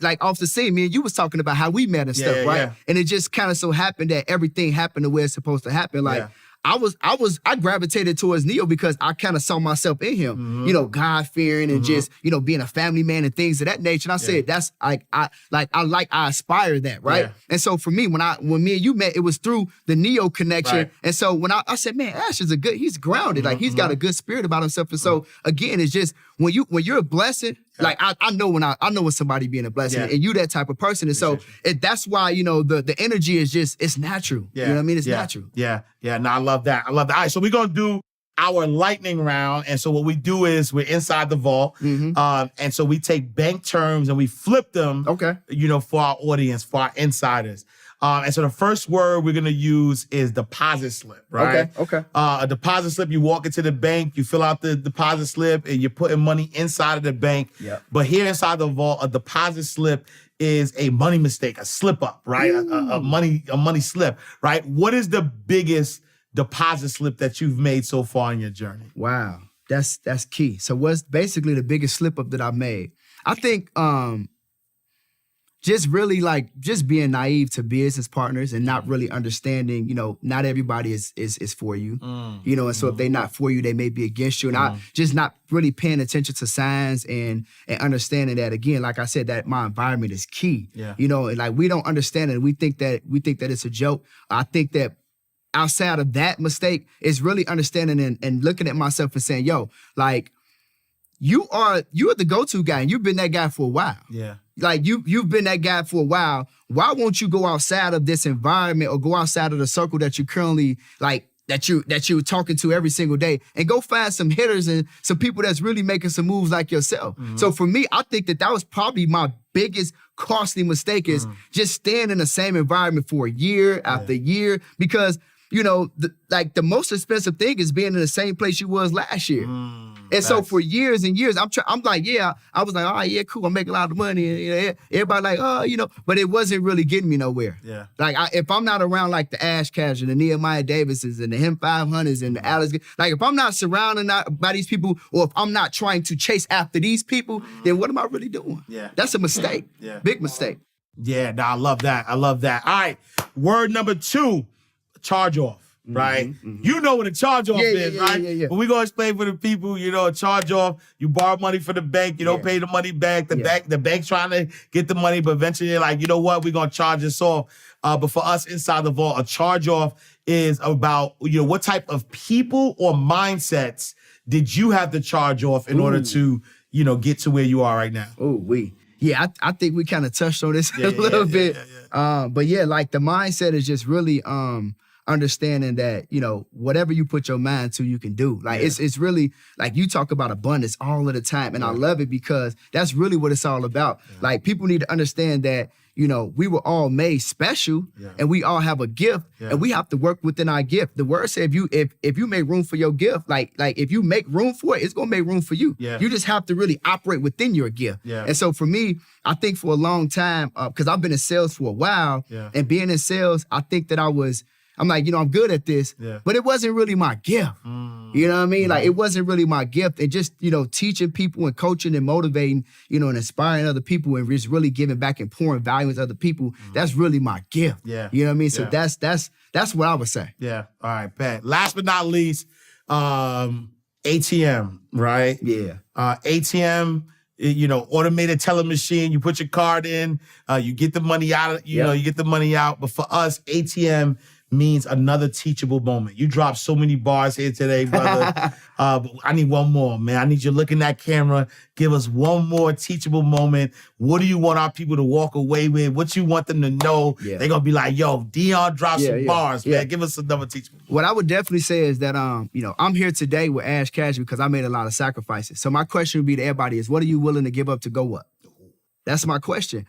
like off the scene, me and you was talking about how we met and stuff, right? And it just kind of so happened that everything happened the way it's supposed to happen. Like, I gravitated towards Neo because I kind of saw myself in him, you know, God-fearing and just, you know, being a family man and things of that nature. And I said, that's I aspire that, right? And so for me, when me and you met, it was through the Neo connection. And so when I said, man, Ash is he's grounded, like he's got a good spirit about himself. And so again, it's just when you're a blessing, like I know when somebody being a blessing, and you that type of person. And so that's why, you know, the energy is just, it's natural. You know what I mean? It's natural. No, I love that. All right, so we're gonna do our lightning round. And so what we do is we're inside the vault. And so we take bank terms and we flip them, you know, for our audience, for our insiders. And so the first word we're gonna use is deposit slip, right? A deposit slip, you walk into the bank, you fill out the deposit slip, and you're putting money inside of the bank. But here inside the vault, a deposit slip is a money mistake, a slip up, right? A money slip, right? What is the biggest deposit slip that you've made so far in your journey? Wow, that's key. So what's basically the biggest slip up that I made? I think just really just being naive to business partners and not really understanding, you know, not everybody is for you, you know, and so if they're not for you, they may be against you. And I just not really paying attention to signs and understanding that, again, like I said, that my environment is key, you know, and like we don't understand it. We think that it's a joke. I think that outside of that mistake is really understanding and looking at myself and saying, yo, like, you're the go-to guy and you've been that guy for a while. Like you've been that guy for a while. Why won't you go outside of this environment or go outside of the circle that you currently that you're talking to every single day and go find some hitters and some people that's really making some moves like yourself. So for me, I think that was probably my biggest costly mistake is just staying in the same environment for year after year, because you know, the most expensive thing is being in the same place you was last year. And so for years and years, I'm like, I was like, oh yeah, cool, I'm making a lot of money. And, you know, everybody like, oh, you know, but it wasn't really getting me nowhere. Like if I'm not around like the Ash Cash and the Nehemiah Davises and the Him 500s and the Alex, like if I'm not surrounded by these people, or if I'm not trying to chase after these people, then what am I really doing? That's a mistake. Big mistake. I love that. All right, word number 2. Charge off. right? You know what a charge-off is, right? Yeah. But we're going to explain for the people, a charge-off, you borrow money from the bank, you don't pay the money back, the bank's trying to get the money, but eventually they're like, you know what, we're going to charge this off. But for us inside the vault, a charge-off is about, what type of people or mindsets did you have to charge off in order to, get to where you are right now? I think we kind of touched on this a little bit. But like the mindset is just really understanding that, whatever you put your mind to, you can do. Like it's really like you talk about abundance all of the time. And I love it because that's really what it's all about. Like people need to understand that, we were all made special and we all have a gift and we have to work within our gift. The word said if you make room for your gift, like if you make room for it, it's gonna make room for you. You just have to really operate within your gift. And so for me, I think for a long time, because I've been in sales for a while and being in sales, I think that I'm like, I'm good at this, but it wasn't really my gift. You know what I mean? Like it wasn't really my gift. And just, teaching people and coaching and motivating, and inspiring other people and just really giving back and pouring value into other people, that's really my gift. You know what I mean? So that's what I would say. Yeah. All right, bet. Last but not least, ATM, right? ATM, automated teller machine. You put your card in, you get the money out, you get the money out. But for us, ATM means another teachable moment. You dropped so many bars here today, brother. But I need one more, man. I need you to look in that camera. Give us one more teachable moment. What do you want our people to walk away with? What you want them to know? They're going to be like, yo, Dion dropped some bars, man. Give us another teachable moment. What I would definitely say is that, I'm here today with Ash Cash because I made a lot of sacrifices. So my question would be to everybody is, what are you willing to give up to go up? That's my question.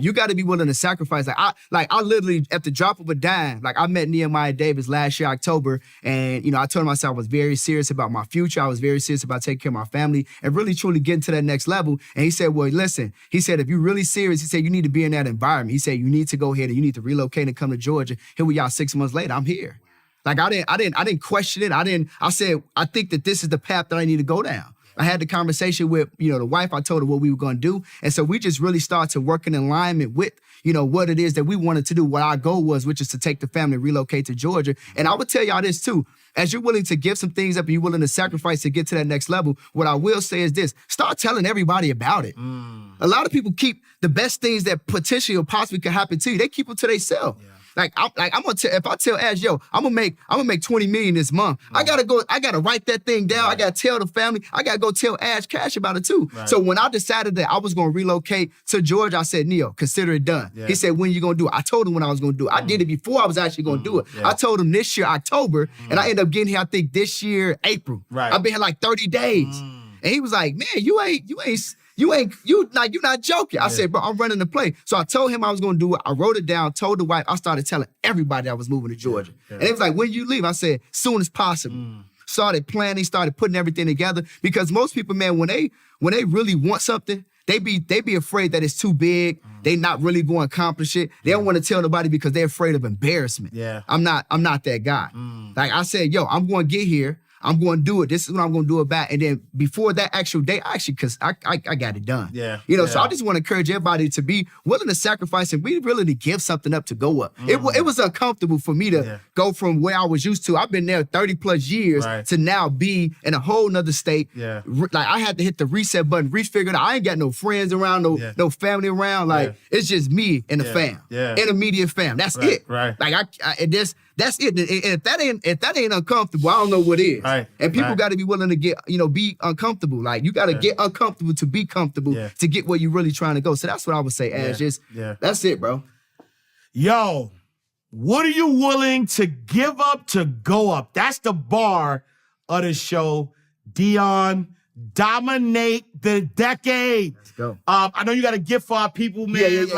You got to be willing to sacrifice. I literally, at the drop of a dime, I met Nehemiah Davis last year, October, and, I told myself I was very serious about my future. I was very serious about taking care of my family and really, truly getting to that next level. And he said, well, listen, he said, if you're really serious, he said, you need to be in that environment. He said, you need to go ahead and you need to relocate and come to Georgia. Here we are 6 months later. I'm here. I didn't question it. I said, I think that this is the path that I need to go down. I had the conversation with, the wife. I told her what we were going to do. And so we just really started to work in alignment with, what it is that we wanted to do, what our goal was, which is to take the family and relocate to Georgia. And I would tell y'all this too. As you're willing to give some things up and you're willing to sacrifice to get to that next level, what I will say is this, start telling everybody about it. A lot of people keep the best things that potentially or possibly could happen to you. They keep them to themselves. I'm gonna tell, if I tell Ash, yo, I'm gonna make 20 million this month. I gotta write that thing down. I gotta tell the family. I gotta go tell Ash Cash about it too. So when I decided that I was gonna relocate to Georgia, I said, Neo, consider it done. He said, when you gonna do it? I told him when I was gonna do it. I did it before I was actually gonna do it. I told him this year, October, and I ended up getting here, I think this year, April. I've been here like 30 days. And he was like, man, you're not joking. I said, bro, I'm running the play. So I told him I was going to do it. I wrote it down, told the wife. I started telling everybody I was moving to Georgia. And it was like, when you leave? I said, soon as possible. Started planning, started putting everything together. Because most people, man, when they really want something, they be afraid that it's too big. They not really going to accomplish it. They don't want to tell nobody because they're afraid of embarrassment. I'm not that guy. Like I said, yo, I'm going to get here. I'm going to do it. This is what I'm going to do about. And then before that actual day, because I got it done. So I just want to encourage everybody to be willing to sacrifice and be willing to give something up to go up. It was uncomfortable for me to go from where I was used to. I've been there 30 plus years to now be in a whole nother state. Like I had to hit the reset button, refigure it out. I ain't got no friends around, no family around. Like it's just me and the fam, intermediate fam. That's it. Like that's it. And if that ain't uncomfortable, I don't know what is. And people got to be willing to get, be uncomfortable. Like you got to get uncomfortable to be comfortable to get where you're really trying to go. So that's what I would say, Ash. That's it, bro. Yo, what are you willing to give up to go up? That's the bar of the show. Dion, dominate the decade. Let's go. I know you got a gift for our people, man.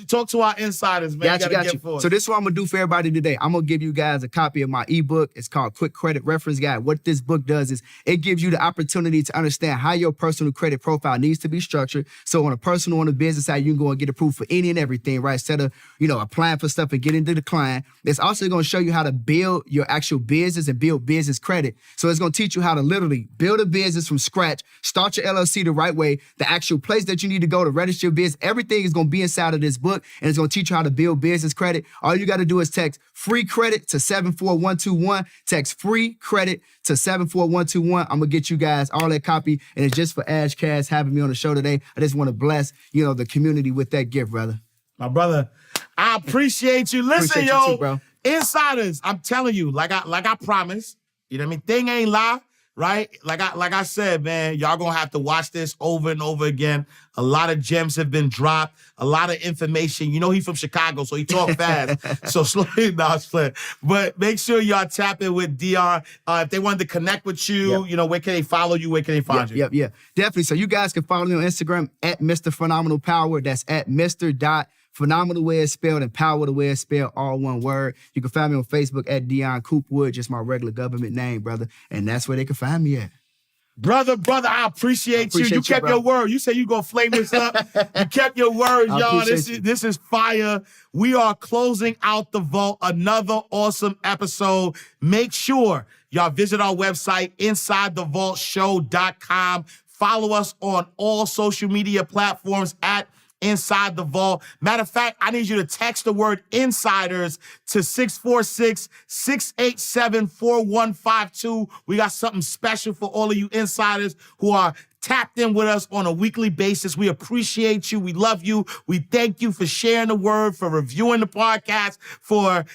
Talk to our insiders, man. Got you. So this is what I'm gonna do for everybody today. I'm gonna give you guys a copy of my ebook. It's called Quick Credit Reference Guide. What this book does is it gives you the opportunity to understand how your personal credit profile needs to be structured. So on a personal, on a business side, you can go and get approved for any and everything, right? Instead of, applying for stuff and getting to decline. It's also gonna show you how to build your actual business and build business credit. So it's gonna teach you how to literally build a business from scratch scratch. Start your LLC the right way. The actual place that you need to go to register your business, everything is going to be inside of this book, and it's going to teach you how to build business credit. All you got to do is text free credit to 74121. Text free credit to 74121. I'm going to get you guys all that copy, and it's just for Ashcast having me on the show today. I just want to bless, the community with that gift, brother. My brother, I appreciate you. Listen, Appreciate you too, bro. Insiders, I'm telling you, like I promised, you know what I mean? Thing ain't lie, right? Like I said, man, y'all gonna have to watch this over and over again. A lot of gems have been dropped, a lot of information. You know he from Chicago, so he talk fast. So slow down, but make sure y'all tap in with Dion. If they wanted to connect with you, where can they follow you? Where can they find you? Yep. Definitely. So you guys can follow me on Instagram at Mr. Phenomenal Power. That's at Mr. Phenomenal way it's spelled and power the way it's spelled, all one word. You can find me on Facebook at Dion Coopwood, just my regular government name, brother. And that's where they can find me at. Brother, I appreciate you. You kept your word. You said you gonna flame this up. You kept your word, y'all. This is fire. We are closing out the vault. Another awesome episode. Make sure y'all visit our website, InsideTheVaultShow.com. Follow us on all social media platforms at Inside the Vault. Matter of fact, I need you to text the word insiders to 646-687-4152. We got something special for all of you insiders who are tapped in with us on a weekly basis. We appreciate you. We love you. We thank you for sharing the word, for reviewing the podcast, for,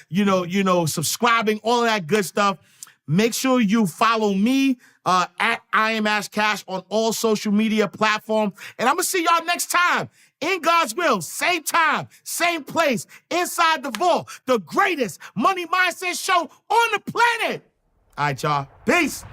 subscribing, all of that good stuff. Make sure you follow me at I Am Ash Cash on all social media platforms. And I'm going to see y'all next time. In God's will, same time, same place, Inside the Vault, the greatest money mindset show on the planet. All right, y'all. Peace.